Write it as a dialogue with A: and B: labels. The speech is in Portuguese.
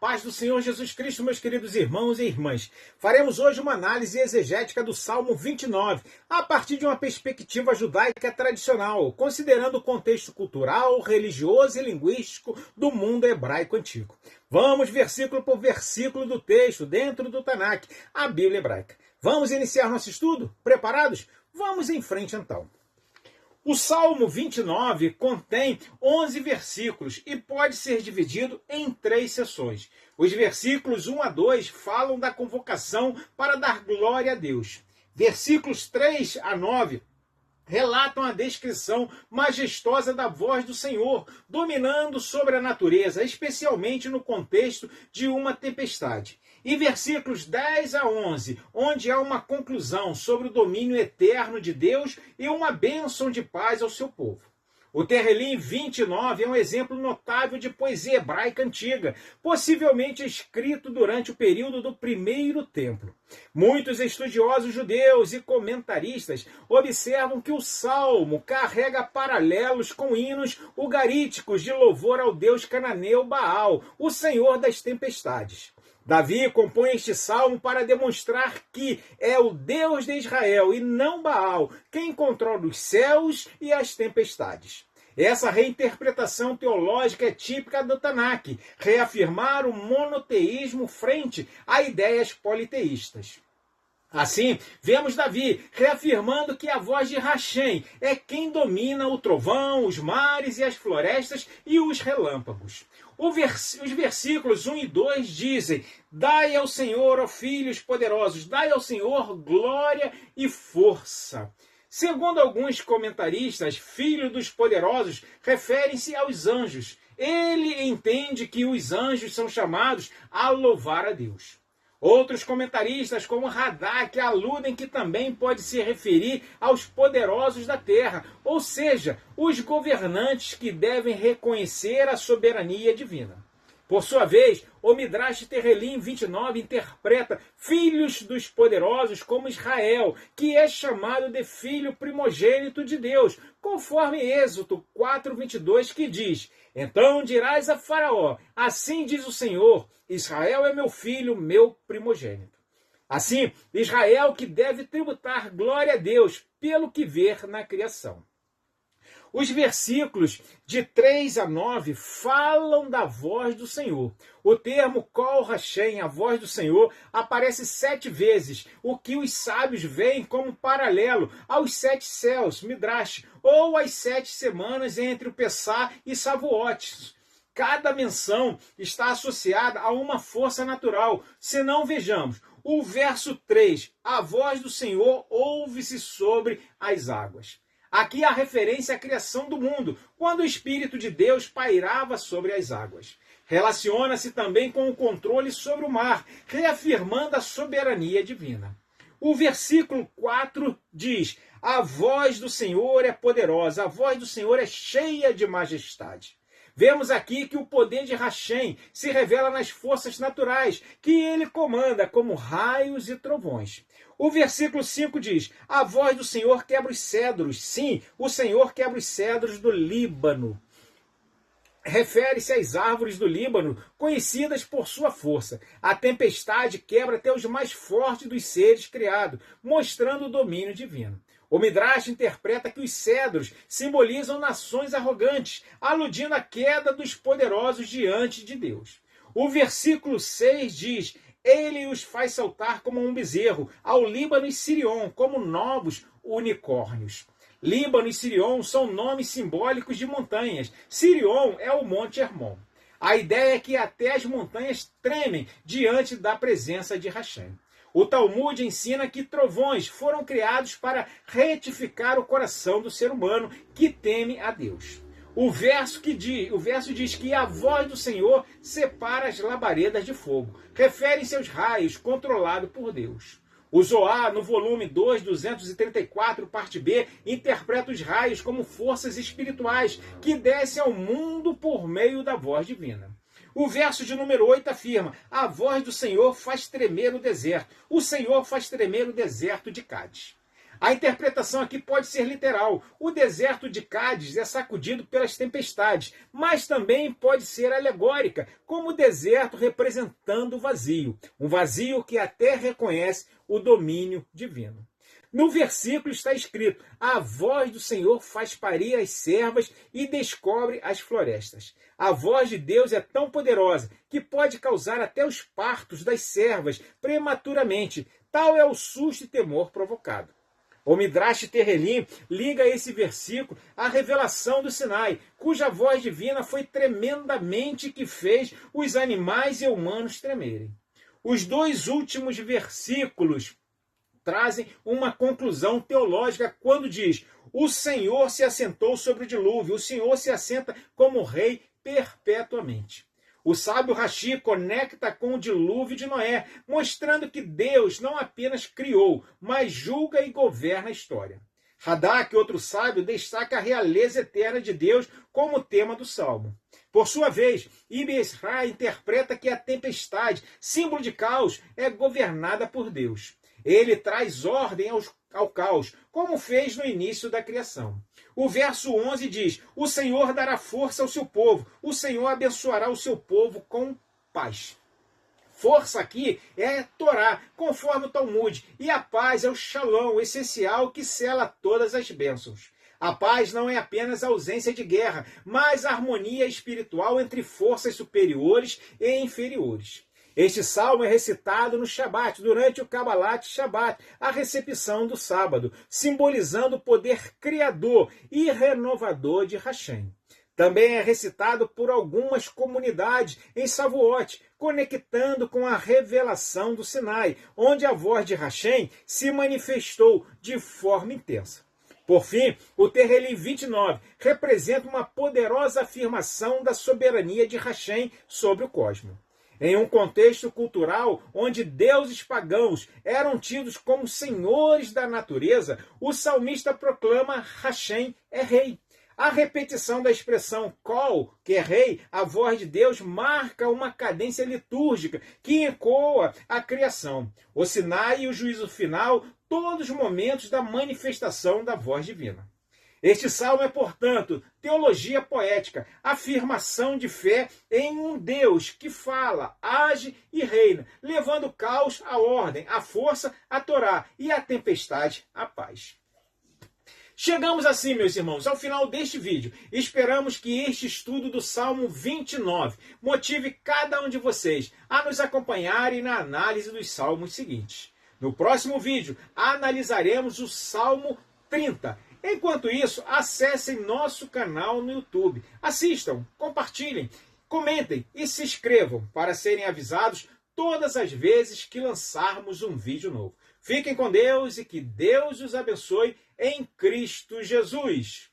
A: Paz do Senhor Jesus Cristo, meus queridos irmãos e irmãs. Faremos hoje uma análise exegética do Salmo 29, a partir de uma perspectiva judaica tradicional, considerando o contexto cultural, religioso e linguístico do mundo hebraico antigo. Vamos versículo por versículo do texto, dentro do Tanakh, a Bíblia hebraica. Vamos iniciar nosso estudo? Preparados? Vamos em frente então. O Salmo 29 contém 11 versículos e pode ser dividido em 3 seções. Os versículos 1 a 2 falam da convocação para dar glória a Deus. Versículos 3 a 9 relatam a descrição majestosa da voz do Senhor, dominando sobre a natureza, especialmente no contexto de uma tempestade. E versículos 10 a 11, onde há uma conclusão sobre o domínio eterno de Deus e uma bênção de paz ao seu povo. O Terrelim 29 é um exemplo notável de poesia hebraica antiga, possivelmente escrito durante o período do Primeiro Templo. Muitos estudiosos judeus e comentaristas observam que o Salmo carrega paralelos com hinos ugaríticos de louvor ao deus cananeu Baal, o senhor das tempestades. Davi compõe este salmo para demonstrar que é o Deus de Israel e não Baal quem controla os céus e as tempestades. Essa reinterpretação teológica é típica do Tanakh, reafirmar o monoteísmo frente a ideias politeístas. Assim, vemos Davi reafirmando que a voz de Hashem é quem domina o trovão, os mares e as florestas e os relâmpagos. Os versículos 1 e 2 dizem: dai ao Senhor, ó filhos poderosos, dai ao Senhor glória e força. Segundo alguns comentaristas, filhos dos poderosos referem-se aos anjos. Ele entende que os anjos são chamados a louvar a Deus. Outros comentaristas, como Radak, aludem que também pode se referir aos poderosos da terra, ou seja, os governantes que devem reconhecer a soberania divina. Por sua vez, o Midrash Terrelim 29 interpreta filhos dos poderosos como Israel, que é chamado de filho primogênito de Deus, conforme Êxodo 4:22, que diz: então dirás a Faraó, assim diz o Senhor, Israel é meu filho, meu primogênito. Assim, Israel que deve tributar glória a Deus pelo que ver na criação. Os versículos de 3 a 9 falam da voz do Senhor. O termo Kol Hashem, a voz do Senhor, aparece 7 vezes, o que os sábios veem como paralelo aos 7 céus, Midrash, ou às 7 semanas entre o Pessah e Shavuot. Cada menção está associada a uma força natural. Se não, vejamos. O verso 3, a voz do Senhor ouve-se sobre as águas. Aqui há referência à criação do mundo, quando o Espírito de Deus pairava sobre as águas. Relaciona-se também com o controle sobre o mar, reafirmando a soberania divina. O versículo 4 diz: a voz do Senhor é poderosa, a voz do Senhor é cheia de majestade. Vemos aqui que o poder de Hashem se revela nas forças naturais, que ele comanda como raios e trovões. O versículo 5 diz: a voz do Senhor quebra os cedros. Sim, o Senhor quebra os cedros do Líbano. Refere-se às árvores do Líbano, conhecidas por sua força. A tempestade quebra até os mais fortes dos seres criados, mostrando o domínio divino. O Midrash interpreta que os cedros simbolizam nações arrogantes, aludindo à queda dos poderosos diante de Deus. O versículo 6 diz: ele os faz saltar como um bezerro, ao Líbano e Sirion, como novos unicórnios. Líbano e Sirion são nomes simbólicos de montanhas. Sirion é o Monte Hermon. A ideia é que até as montanhas tremem diante da presença de Hashem. O Talmud ensina que trovões foram criados para retificar o coração do ser humano que teme a Deus. O verso diz que a voz do Senhor separa as labaredas de fogo. Refere-se aos raios controlados por Deus. O Zohar, no volume 2, 234, parte B, interpreta os raios como forças espirituais que descem ao mundo por meio da voz divina. O verso de número 8 afirma: a voz do Senhor faz tremer o deserto. O Senhor faz tremer o deserto de Cádiz. A interpretação aqui pode ser literal. O deserto de Cádiz é sacudido pelas tempestades, mas também pode ser alegórica, como o deserto representando o vazio, um vazio que até reconhece o domínio divino. No versículo está escrito: a voz do Senhor faz parir as servas e descobre as florestas. A voz de Deus é tão poderosa que pode causar até os partos das servas prematuramente. Tal é o susto e temor provocado. O Midrash Terrelim liga esse versículo à revelação do Sinai, cuja voz divina foi tremendamente que fez os animais e humanos tremerem. Os dois últimos versículos trazem uma conclusão teológica quando diz: o Senhor se assentou sobre o dilúvio, o Senhor se assenta como rei perpetuamente. O sábio Rashi conecta com o dilúvio de Noé, mostrando que Deus não apenas criou, mas julga e governa a história. Radak, outro sábio, destaca a realeza eterna de Deus como tema do Salmo. Por sua vez, Ibn Ezra interpreta que a tempestade, símbolo de caos, é governada por Deus. Ele traz ordem ao caos, como fez no início da criação. O verso 11 diz: o Senhor dará força ao seu povo, o Senhor abençoará o seu povo com paz. Força aqui é Torá, conforme o Talmud, e a paz é o Shalom, essencial que sela todas as bênçãos. A paz não é apenas a ausência de guerra, mas a harmonia espiritual entre forças superiores e inferiores. Este salmo é recitado no Shabat, durante o Kabbalat Shabat, a recepção do sábado, simbolizando o poder criador e renovador de Hashem. Também é recitado por algumas comunidades em Shavuot, conectando com a revelação do Sinai, onde a voz de Hashem se manifestou de forma intensa. Por fim, o Terrelim 29 representa uma poderosa afirmação da soberania de Hashem sobre o cosmos. Em um contexto cultural onde deuses pagãos eram tidos como senhores da natureza, o salmista proclama: Hashem é rei. A repetição da expressão Kol, que é rei, a voz de Deus, marca uma cadência litúrgica que ecoa a criação, o Sinai e o juízo final, todos os momentos da manifestação da voz divina. Este salmo é, portanto, teologia poética, afirmação de fé em um Deus que fala, age e reina, levando o caos à ordem, a força à Torá e a tempestade à paz. Chegamos assim, meus irmãos, ao final deste vídeo. Esperamos que este estudo do Salmo 29 motive cada um de vocês a nos acompanharem na análise dos salmos seguintes. No próximo vídeo, analisaremos o Salmo 30. Enquanto isso, acessem nosso canal no YouTube. Assistam, compartilhem, comentem e se inscrevam para serem avisados todas as vezes que lançarmos um vídeo novo. Fiquem com Deus e que Deus os abençoe em Cristo Jesus.